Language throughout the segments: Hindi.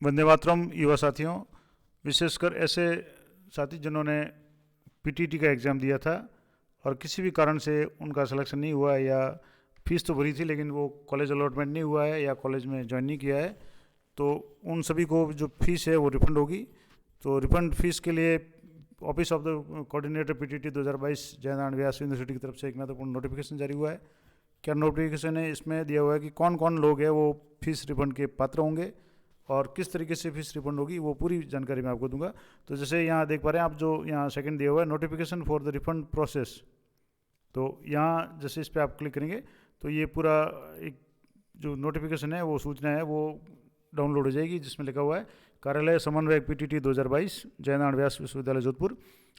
वंदे मातरम युवा साथियों, विशेषकर ऐसे साथी जिन्होंने पीटीटी का एग्ज़ाम दिया था और किसी भी कारण से उनका सिलेक्शन नहीं हुआ है, या फीस तो भरी थी लेकिन वो कॉलेज अलॉटमेंट नहीं हुआ है या कॉलेज में ज्वाइन नहीं किया है, तो उन सभी को जो फीस है वो रिफंड होगी। तो रिफंड फीस के लिए office of the coordinator PTT 2022 Jainarayan Vyas university की तरफ से एक महत्वपूर्ण नोटिफिकेशन जारी हुआ है। क्या नोटिफिकेशन है? इसमें दिया हुआ है कि कौन कौन लोग हैं वो फीस रिफंड के पात्र होंगे और किस तरीके से फीस रिफंड होगी, वो पूरी जानकारी मैं आपको दूंगा। तो जैसे यहाँ देख पा रहे हैं आप, जो यहाँ सेकंड दिया हुआ है, notification for the refund process, तो यहाँ जैसे इस पर आप क्लिक करेंगे तो ये पूरा एक जो नोटिफिकेशन है, वो सूचना है, वो डाउनलोड हो जाएगी, जिसमें लिखा हुआ है कार्यालय समन्वयक पीटीटी 2022 जयनारायण व्यास विश्वविद्यालय जोधपुर,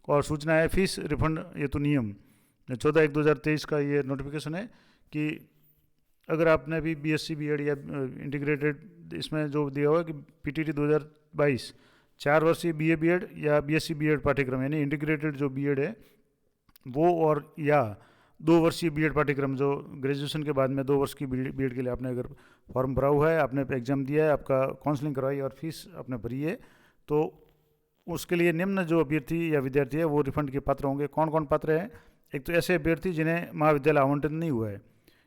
और सूचना है फीस रिफंड हेतु नियम 14/1/2023 का ये नोटिफिकेशन है कि अगर आपने अभी बीएससी बीएड या इंटीग्रेटेड, इसमें जो दिया हुआ है कि पीटीटी 2022 4 वर्षीय बीए बीएड या बीएससी बीएड पाठ्यक्रम, यानी इंटीग्रेटेड जो बीएड है वो, और या 2 वर्षीय बीएड पाठ्यक्रम, जो ग्रेजुएशन के बाद में 2 वर्ष की बीएड के लिए आपने अगर फॉर्म भरा हुआ है, आपने एग्ज़ाम दिया है, आपका काउंसलिंग करवाई और फीस आपने भरी है, तो उसके लिए निम्न जो अभ्यर्थी या विद्यार्थी है वो रिफंड के पात्र होंगे। कौन कौन पात्र हैं? एक तो ऐसे अभ्यर्थी जिन्हें महाविद्यालय आवंटन नहीं हुआ है,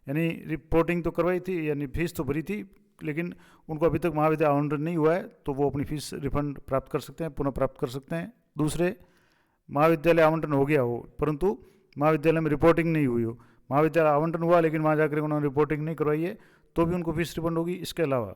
यानी रिपोर्टिंग तो करवाई थी, यानी फीस तो भरी थी, लेकिन उनको अभी तक महाविद्यालय आवंटन नहीं हुआ है, तो वो अपनी फीस रिफंड प्राप्त कर सकते हैं, पुनः प्राप्त कर सकते हैं। दूसरे, महाविद्यालय आवंटन हो गया हो परंतु महाविद्यालय में रिपोर्टिंग नहीं हुई हो, महाविद्यालय आवंटन हुआ लेकिन वहाँ जाकर उन्होंने रिपोर्टिंग नहीं करवाई है, तो भी उनको फीस रिफंड होगी। इसके अलावा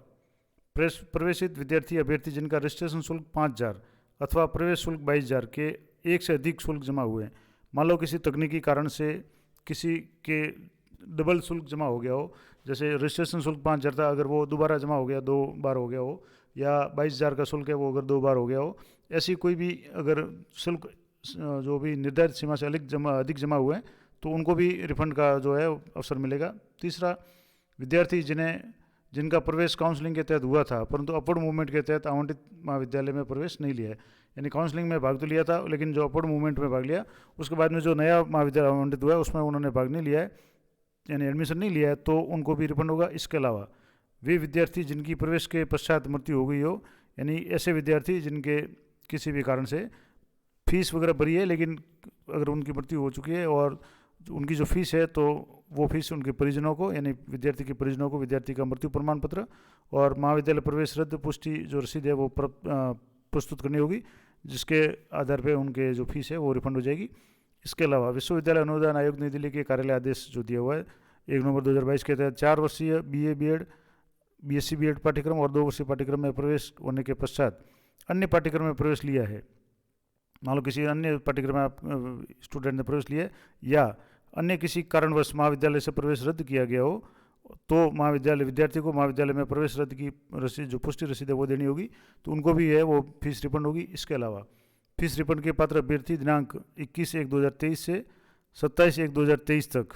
प्रवेशित विद्यार्थी अभ्यर्थी जिनका रजिस्ट्रेशन शुल्क 5,000 अथवा प्रवेश शुल्क 22,000 के एक से अधिक शुल्क जमा हुए हैं, मान लो किसी तकनीकी कारण से किसी के डबल शुल्क जमा हो गया हो, जैसे रजिस्ट्रेशन शुल्क 5,000 था, अगर वो दोबारा जमा हो गया, 2 बार हो गया हो, या 22,000 का शुल्क है वो अगर 2 बार हो गया हो, ऐसी कोई भी अगर शुल्क जो भी निर्धारित सीमा से अधिक जमा हुए हैं, तो उनको भी रिफंड का जो है अवसर मिलेगा। तीसरा, विद्यार्थी जिनका प्रवेश काउंसलिंग के तहत हुआ था परंतु अपवर्ड मूवमेंट के तहत आवंटित महाविद्यालय में प्रवेश नहीं लिया है, यानी काउंसलिंग में भाग तो लिया था लेकिन जो अपवर्ड मूवमेंट में भाग लिया, उसके बाद में जो नया महाविद्यालय आवंटित हुआ है उसमें उन्होंने भाग नहीं लिया है, यानी एडमिशन नहीं लिया है, तो उनको भी रिफंड होगा। इसके अलावा वे विद्यार्थी जिनकी प्रवेश के पश्चात मृत्यु हो गई हो, यानी ऐसे विद्यार्थी जिनके किसी भी कारण से फीस वगैरह भरी है लेकिन अगर उनकी मृत्यु हो चुकी है और उनकी जो फीस है तो वो फीस उनके परिजनों को, यानी विद्यार्थी के परिजनों को विद्यार्थी का मृत्यु प्रमाण पत्र और महाविद्यालय प्रवेश रद्द पुष्टि जो रसीद है वो प्रस्तुत करनी होगी, जिसके आधार पर उनके जो फीस है वो रिफंड हो जाएगी। इसके अलावा विश्वविद्यालय अनुदान आयोग नई दिल्ली के कार्यालय आदेश जो दिया हुआ है 1 नवंबर 2022 के तहत 4 वर्षीय बीए बीएड बीएससी बीएड पाठ्यक्रम और 2 वर्षीय पाठ्यक्रम में प्रवेश होने के पश्चात अन्य पाठ्यक्रम में प्रवेश लिया है, मान लो किसी अन्य पाठ्यक्रम में आप स्टूडेंट ने प्रवेश लिया या अन्य किसी कारणवश महाविद्यालय से प्रवेश रद्द किया गया हो, तो विद्यार्थी को महाविद्यालय में प्रवेश रद्द की रसीद, जो पुष्टि रसीद है वो देनी होगी, तो उनको भी है वो फीस रिफंड होगी। इसके अलावा फीस रिफंड के पात्र अभ्यर्थी दिनांक 21/1/2023 से 27/1/2023 तक,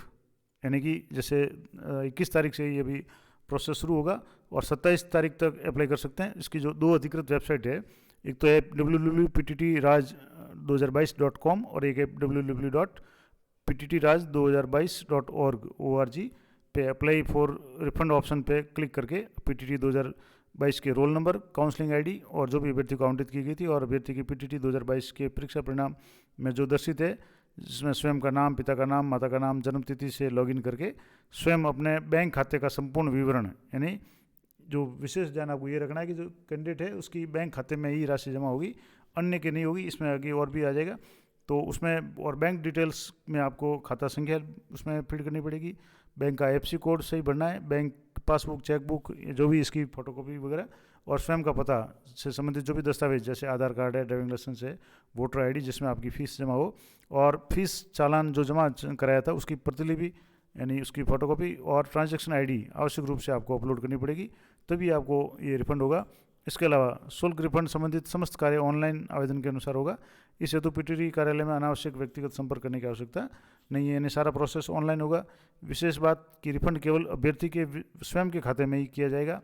यानी कि जैसे 21 तारीख से ये भी प्रोसेस शुरू होगा और 27 तारीख तक अप्लाई कर सकते हैं। इसकी जो 2 अधिकृत वेबसाइट है, एक तो है www.pttraj2022.com और एक है www.pttraj2022.org पे अप्लाई फॉर रिफंड ऑप्शन पे क्लिक करके पीटीटी 2022 के रोल नंबर, काउंसलिंग आईडी और जो भी अभ्यर्थी को आवंटित की गई थी और अभ्यर्थी की पीटीटी 2022 के परीक्षा परिणाम में जो दर्शित है, जिसमें स्वयं का नाम, पिता का नाम, माता का नाम, जन्म तिथि से लॉगिन करके स्वयं अपने बैंक खाते का संपूर्ण विवरण, यानी जो विशेष ध्यान आपको ये रखना है कि जो कैंडिडेट है उसकी बैंक खाते में ही राशि जमा होगी, अन्य की नहीं होगी। इसमें आगे और भी आ जाएगा, तो उसमें और बैंक डिटेल्स में आपको खाता संख्या उसमें फिल करनी पड़ेगी, बैंक का एफसी कोड सही भरना है, बैंक पासबुक, चेकबुक, जो भी इसकी फोटोकॉपी वगैरह, और स्वयं का पता से संबंधित जो भी दस्तावेज जैसे आधार कार्ड है, ड्राइविंग लाइसेंस है, वोटर आईडी जिसमें आपकी फ़ीस जमा हो, और फीस चालान जो जमा कराया था उसकी प्रतिलिपि यानी उसकी फ़ोटोकॉपी और ट्रांजैक्शन आईडी आवश्यक रूप से आपको अपलोड करनी पड़ेगी, तभी आपको ये रिफंड होगा। इसके अलावा शुल्क रिफंड संबंधित समस्त कार्य ऑनलाइन आवेदन के अनुसार होगा। इस हेतु पीटीटी कार्यालय में अनावश्यक व्यक्तिगत संपर्क करने की आवश्यकता नहीं है, यानी सारा प्रोसेस ऑनलाइन होगा। विशेष बात कि रिफंड केवल अभ्यर्थी के स्वयं के खाते में ही किया जाएगा,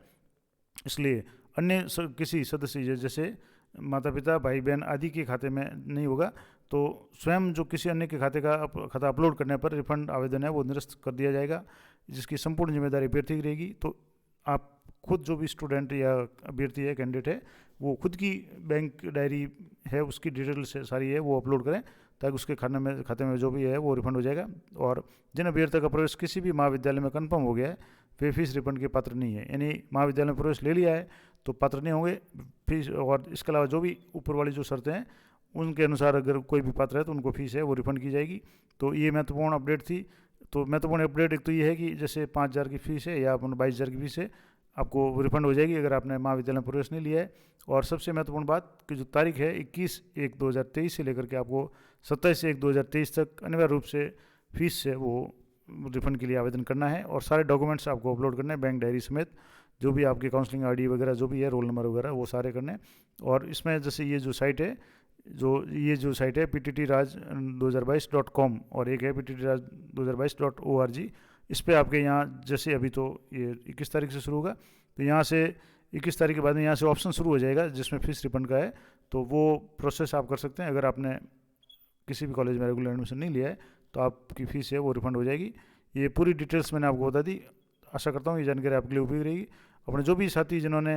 इसलिए अन्य किसी सदस्य जैसे माता पिता, भाई बहन आदि के खाते में नहीं होगा। तो स्वयं जो किसी अन्य के खाता अपलोड करने पर रिफंड आवेदन है वो निरस्त कर दिया जाएगा, जिसकी संपूर्ण जिम्मेदारी अभ्यर्थी की रहेगी। तो आप खुद जो भी स्टूडेंट या अभ्यर्थी है, कैंडिडेट है, वो खुद की बैंक डायरी है उसकी डिटेल से सारी है वो अपलोड करें, ताकि उसके खाते में जो भी है वो रिफंड हो जाएगा। और जिन अभ्यर्थियों का प्रवेश किसी भी महाविद्यालय में कंफर्म हो गया है, वे फीस रिफंड के पात्र नहीं है। यानी महाविद्यालय में प्रवेश ले लिया है तो पात्र नहीं होंगे फीस। और इसके अलावा जो भी ऊपर वाली जो शर्तें हैं उनके अनुसार अगर कोई भी पात्र है तो उनको फीस है वो रिफंड की जाएगी। तो ये महत्वपूर्ण अपडेट थी। तो महत्वपूर्ण अपडेट एक तो ये है कि जैसे 5,000 की फीस है या 22,000 की फीस है, आपको रिफंड हो जाएगी अगर आपने महाविद्यालय में प्रवेश नहीं लिया है। और सबसे महत्वपूर्ण बात कि जो तारीख है 21/1/2023 से लेकर के आपको 27/1/2023 तक अनिवार्य रूप से फीस है वो रिफंड के लिए आवेदन करना है। और सारे डॉक्यूमेंट्स आपको अपलोड करने हैं, बैंक डायरी समेत, जो भी आपकी काउंसलिंग आईडी वगैरह जो भी है, रोल नंबर वगैरह, वो सारे करने हैं। और इसमें जैसे ये जो साइट है pttraj2022.com और एक है pttraj2022.org। इस पर आपके यहाँ जैसे अभी तो ये 21 तारीख से शुरू होगा, तो यहाँ से 21 तारीख के बाद में यहाँ से ऑप्शन शुरू हो जाएगा जिसमें फीस रिफंड का है। तो वो प्रोसेस आप कर सकते हैं। अगर आपने किसी भी कॉलेज में रेगुलर एडमिशन नहीं लिया है तो आपकी फ़ीस है वो रिफंड हो जाएगी। ये पूरी डिटेल्स मैंने आपको बता दी। आशा करता हूँ ये जानकारी आपके लिए उपयोगी रहेगी। अपने जो भी साथी जिन्होंने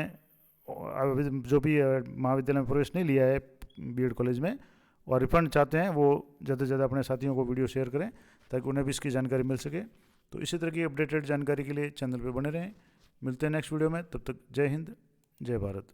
जो भी महाविद्यालय में प्रवेश नहीं लिया है बीएड कॉलेज में और रिफंड चाहते हैं, वो ज़्यादा से ज़्यादा अपने साथियों को वीडियो शेयर करें ताकि उन्हें भी इसकी जानकारी मिल सके। तो इसी तरह की अपडेटेड जानकारी के लिए चैनल पर बने रहें। मिलते हैं नेक्स्ट वीडियो में, तब तक जय हिंद, जय भारत।